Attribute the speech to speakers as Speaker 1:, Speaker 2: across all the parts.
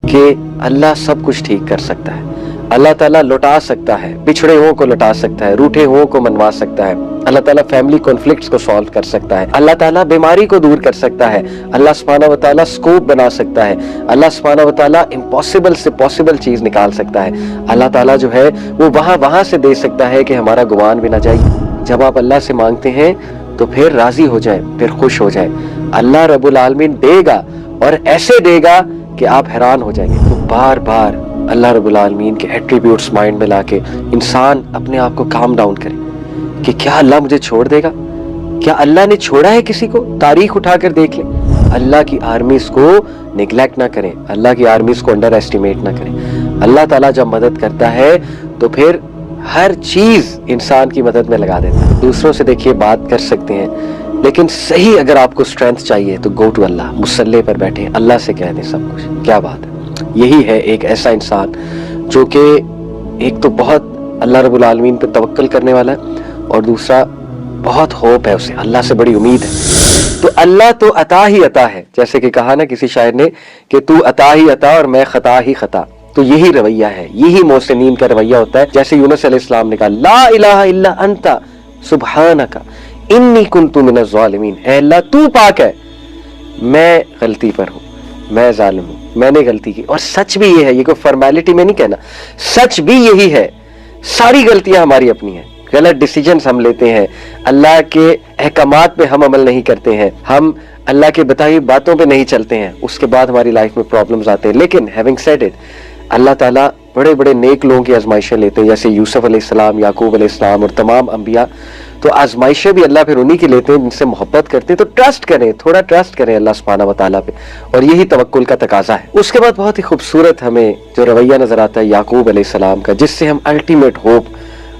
Speaker 1: کہ اللہ سب کچھ ٹھیک کر سکتا ہے، اللہ تعالیٰ لوٹا سکتا ہے، بچھڑے ہوں کو لوٹا سکتا ہے، روٹھے ہوں کو منوا سکتا ہے، اللہ تعالیٰ فیملی کانفلکٹس کو سالو کر سکتا ہے، اللہ تعالیٰ بیماری کو دور کر سکتا ہے، اللہ سبحانہ و تعالیٰ سکوپ بنا سکتا ہے، اللہ سبحانہ و تعالیٰ امپاسبل سے پاسبل چیز نکال سکتا ہے، اللہ تعالیٰ جو ہے وہ وہاں سے دے سکتا ہے کہ ہمارا گمان بھی نہ جائے۔ جب آپ اللہ سے مانگتے ہیں تو پھر راضی ہو جائے، پھر خوش ہو جائے، اللہ رب العالمین دے گا اور ایسے دے گا کہ آپ حیران ہو جائیں گے۔ تو بار بار اللہ رب العالمین کے ایٹریبیوٹس مائنڈ میں لا کے انسان اپنے آپ کو کام ڈاؤن کرے کہ کیا اللہ مجھے چھوڑ دے گا؟ کیا اللہ نے چھوڑا ہے کسی کو؟ تاریخ اٹھا کر دیکھ لیں، اللہ کی آرمیز کو نیگلیکٹ نہ کریں، اللہ کی آرمیز کو انڈر ایسٹیمیٹ نہ کریں۔ اللہ تعالیٰ جب مدد کرتا ہے تو پھر ہر چیز انسان کی مدد میں لگا دیتا ہے۔ دوسروں سے دیکھیے بات کر سکتے ہیں، لیکن صحیح اگر آپ کو اسٹرینتھ چاہیے تو گو ٹو اللہ، مصلی پر بیٹھیں، اللہ سے کہہ دیں سب کچھ۔ کیا بات ہے! یہی ہے ایک ایسا انسان جو کہ ایک تو بہت اللہ رب العالمین پہ توکل کرنے والا ہے، اور دوسرا بہت ہوپ ہے، اسے اللہ سے بڑی امید ہے۔ تو اللہ تو عطا ہی عطا ہے، جیسے کہ کہا نا کسی شاعر نے کہ تو عطا ہی عطا اور میں خطا ہی خطا۔ تو یہی رویہ ہے، یہی محسنین کا رویہ ہوتا ہے۔ جیسے یونس علیہ السلام نے کہا لا الہ الا انت سبحانک انی کنت من الظالمین، اے اللہ تو پاک ہے، میں غلطی پر ہوں، میں ظالم ہوں، میں نے غلطی کی۔ اور سچ بھی یہ ہے، یہ کوئی فارمیلٹی میں نہیں کہنا، سچ بھی یہی ہے، ساری غلطیاں ہماری اپنی ہیں، غلط ڈیسیجنز ہم لیتے ہیں، اللہ کے احکامات پہ ہم عمل نہیں کرتے ہیں، ہم اللہ کے بتائی ہوئی باتوں پہ نہیں چلتے ہیں، اس کے بعد ہماری لائف میں پرابلمز آتے ہیں۔ لیکن ہیونگ سیڈ اٹ، اللہ تعالیٰ بڑے بڑے نیک لوگوں کی آزمائشیں لیتے ہیں، جیسے یوسف علیہ السلام، یعقوب علیہ السلام اور تمام انبیاء۔ تو آزمائشیں بھی اللہ پھر انہی کی لیتے ہیں جن سے محبت کرتے ہیں۔ تو ٹرسٹ کریں، تھوڑا ٹرسٹ کریں اللہ سبحانہ و تعالیٰ پہ، اور یہی توکل کا تقاضا ہے۔ اس کے بعد بہت ہی خوبصورت ہمیں جو رویہ نظر آتا ہے یعقوب علیہ السلام کا، جس سے ہم الٹیمیٹ ہوپ،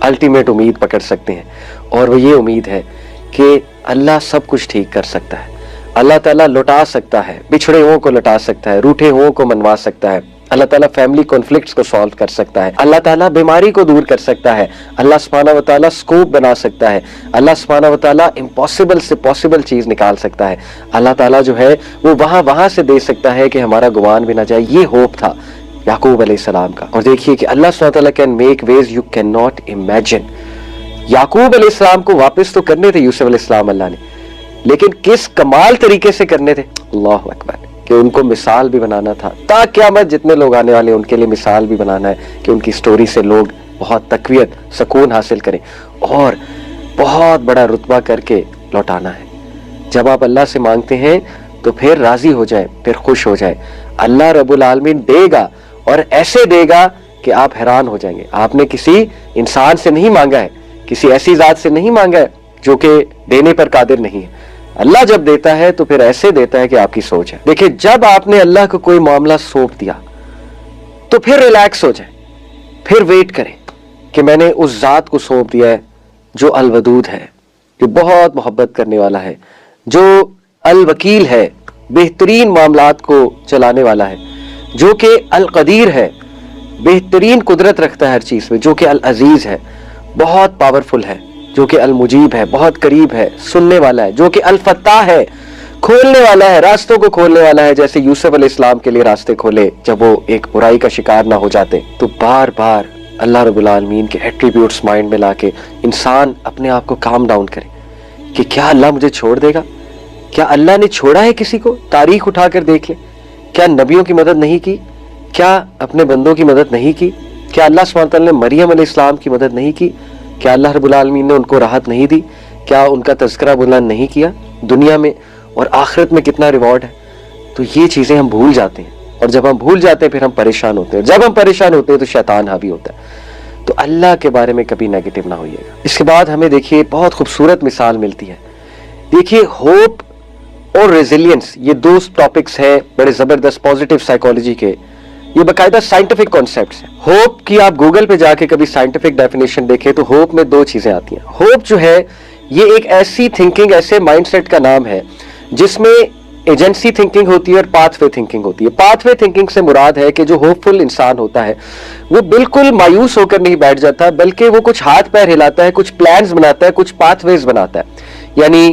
Speaker 1: الٹیمیٹ امید پکڑ سکتے ہیں، اور وہ یہ امید ہے کہ اللہ سب کچھ ٹھیک کر سکتا ہے، اللہ تعالیٰ لوٹا سکتا ہے، بچھڑے ہوں کو لوٹا سکتا ہے، روٹھے ہوں کو منوا سکتا ہے، اللہ تعالیٰ فیملی کانفلکٹس کو سالو کر سکتا ہے، اللہ تعالیٰ بیماری کو دور کر سکتا ہے، اللہ سبحانہ و تعالیٰ سکوپ بنا سکتا ہے، اللہ سبحانہ و تعالیٰ امپاسبل سے پاسبل چیز نکال سکتا ہے، اللہ تعالیٰ جو ہے وہ وہاں سے دے سکتا ہے کہ ہمارا گمان بھی نہ جائے۔ یہ ہوپ تھا یعقوب علیہ السلام کا۔ اور دیکھیے کہ اللہ سبحانہ و تعالیٰ can make ways you can not imagine. Yaqub علیہ السلام کو واپس تو کرنے تھے یوسف علیہ السلام اللہ نے، لیکن کس کمال طریقے سے کرنے تھے، اللہ اکبر، کہ ان کو مثال بھی بنانا تھا، تا قیامت جتنے لوگ آنے والے ہیں ان کے لیے مثال بھی بنانا ہے کہ ان کی سٹوری سے لوگ بہت تقویت، سکون حاصل کریں، اور بہت بڑا رتبہ کر کے لوٹانا ہے۔ جب آپ اللہ سے مانگتے ہیں تو پھر راضی ہو جائیں، پھر خوش ہو جائیں، اللہ رب العالمین دے گا اور ایسے دے گا کہ آپ حیران ہو جائیں گے۔ آپ نے کسی انسان سے نہیں مانگا ہے، کسی ایسی ذات سے نہیں مانگا ہے جو کہ دینے پر قادر نہیں ہے۔ اللہ جب دیتا ہے تو پھر ایسے دیتا ہے کہ آپ کی سوچ ہے۔ دیکھیں، جب آپ نے اللہ کو کوئی معاملہ سونپ دیا تو پھر ریلیکس ہو جائیں، پھر ویٹ کریں کہ میں نے اس ذات کو سونپ دیا ہے جو الودود ہے، جو بہت محبت کرنے والا ہے، جو الوکیل ہے، بہترین معاملات کو چلانے والا ہے، جو کہ القدیر ہے، بہترین قدرت رکھتا ہے ہر چیز میں، جو کہ العزیز ہے، بہت پاورفل ہے، جو کہ المجیب ہے، بہت قریب ہے، سننے والا ہے، جو کہ الفتاح ہے، کھولنے والا ہے، راستوں کو کھولنے والا ہے، جیسے یوسف علیہ السلام کے لیے راستے کھولے جب وہ ایک برائی کا شکار نہ ہو جاتے۔ تو بار بار اللہ رب العالمین کے ایٹریبیوٹس مائنڈ میں لا کے انسان اپنے آپ کو کام ڈاؤن کرے کہ کیا اللہ مجھے چھوڑ دے گا؟ کیا اللہ نے چھوڑا ہے کسی کو؟ تاریخ اٹھا کر دیکھ لیں، کیا نبیوں کی مدد نہیں کی؟ کیا اپنے بندوں کی مدد نہیں کی؟ کیا اللہ سبحانہ وتعالیٰ نے مریم علیہ السلام کی مدد نہیں کی؟ کیا اللہ رب العالمین نے ان کو راحت نہیں دی؟ کیا ان کا تذکرہ بلند نہیں کیا دنیا میں اور آخرت میں کتنا ریوارڈ ہے؟ تو یہ چیزیں ہم بھول جاتے ہیں، اور جب ہم بھول جاتے ہیں پھر ہم پریشان ہوتے ہیں، جب ہم پریشان ہوتے ہیں تو شیطان حاوی ہوتا ہے۔ تو اللہ کے بارے میں کبھی نیگیٹو نہ ہوئیے گا۔ اس کے بعد ہمیں دیکھیے بہت خوبصورت مثال ملتی ہے۔ دیکھیے، ہوپ اور ریزیلینس، یہ دو ٹاپکس ہیں بڑے زبردست پازیٹیو سائیکالوجی کے، یہ باقاعدہ سائنٹیفک کانسیپٹس ہیں۔ ہوپ کی آپ گوگل پہ جا کے کبھی سائنٹیفک ڈیفینیشن دیکھیں تو ہوپ میں دو چیزیں آتی ہیں۔ ہوپ جو ہے یہ ایک ایسی تھنکنگ، ایسے مائنڈ سیٹ کا نام ہے جس میں ایجنسی تھنکنگ ہوتی ہے اور پاتھ وے تھنکنگ ہوتی ہے۔ پاتھ وے تھنکنگ سے مراد ہے کہ جو ہوپ فل انسان ہوتا ہے وہ بالکل مایوس ہو کر نہیں بیٹھ جاتا، بلکہ وہ کچھ ہاتھ پیر ہلاتا ہے، کچھ پلانز بناتا ہے، کچھ پاتھ ویز بناتا ہے۔ یعنی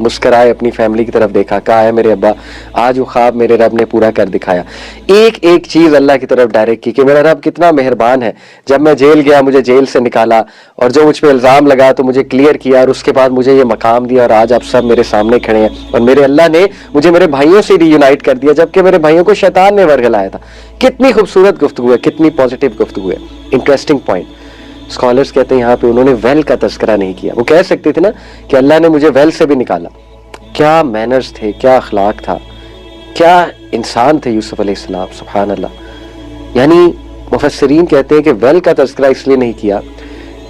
Speaker 1: مسکرائے, اپنی فیملی کی طرف دیکھا, کہا ہے میرے ابا آج وہ خواب میرے رب نے پورا کر دکھایا. ایک ایک چیز اللہ کی طرف ڈائریکٹ کی کہ میرا رب کتنا مہربان ہے. جب میں جیل گیا مجھے جیل سے نکالا, اور جو مجھ پہ الزام لگا تو مجھے کلیئر کیا, اور اس کے بعد مجھے یہ مقام دیا, اور آج آپ سب میرے سامنے کھڑے ہیں. اور میرے اللہ نے مجھے میرے بھائیوں سے ری یونائٹ کر دیا, جبکہ میرے بھائیوں کو شیطان نے ورگلایا تھا. کتنی خوبصورت گفتگو ہے, کتنی پازیٹیو گفتگو ہے. انٹرسٹنگ پوائنٹ, اسکالرز کہتے ہیں یہاں پہ انہوں نے ویل کا تذکرہ نہیں کیا. وہ کہہ سکتے تھے نا کہ اللہ نے مجھے ویل سے بھی نکالا. کیا مینرز تھے, کیا اخلاق تھا, کیا انسان تھے یوسف علیہ السلام, سبحان اللہ. یعنی مفسرین کہتے ہیں کہ ویل کا تذکرہ اس لیے نہیں کیا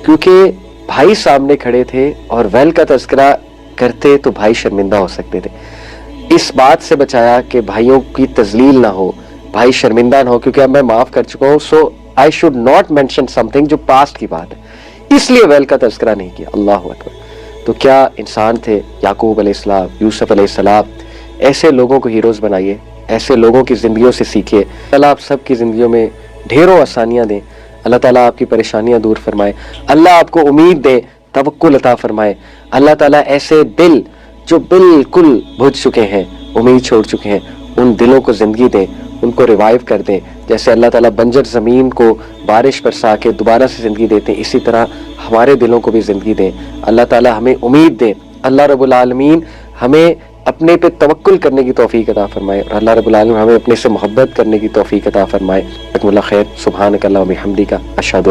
Speaker 1: کیونکہ بھائی سامنے کھڑے تھے, اور ویل کا تذکرہ کرتے تو بھائی شرمندہ ہو سکتے تھے. اس بات سے بچایا کہ بھائیوں کی تذلیل نہ ہو, بھائی شرمندہ نہ ہو, کیونکہ اب میں معاف کر چکا ہوں, so I should not mention something جو پاسٹ کی بات ہے, اس لیے ویل کا تذکرہ نہیں کیا. اللہ اکبر. تو کیا انسان تھے یعقوب علیہ السلام, یوسف علیہ السلام. ایسے لوگوں کو ہیروز بنائیے, ایسے لوگوں کی زندگیوں سے سیکھیے. اللہ آپ سب کی زندگیوں میں ڈھیروں آسانیاں دیں, اللہ تعالیٰ آپ کی پریشانیاں دور فرمائے, اللہ آپ کو امید دے, توکل عطا فرمائے. اللہ تعالیٰ ایسے دل جو بالکل بجھ چکے ہیں, امید چھوڑ چکے ہیں, ان دلوں کو زندگی دیں, ان کو ریوائیو کر دیں. جیسے اللہ تعالیٰ بنجر زمین کو بارش برسا کے دوبارہ سے زندگی دیتے ہیں, اسی طرح ہمارے دلوں کو بھی زندگی دیں. اللہ تعالیٰ ہمیں امید دیں. اللہ رب العالمین ہمیں اپنے پہ توکل کرنے کی توفیق عطا فرمائے, اور اللہ رب العالمین ہمیں اپنے سے محبت کرنے کی توفیق عطا فرمائے. جزاکم اللہ خیر. سبحانک اللہم و بحمدک, اشہد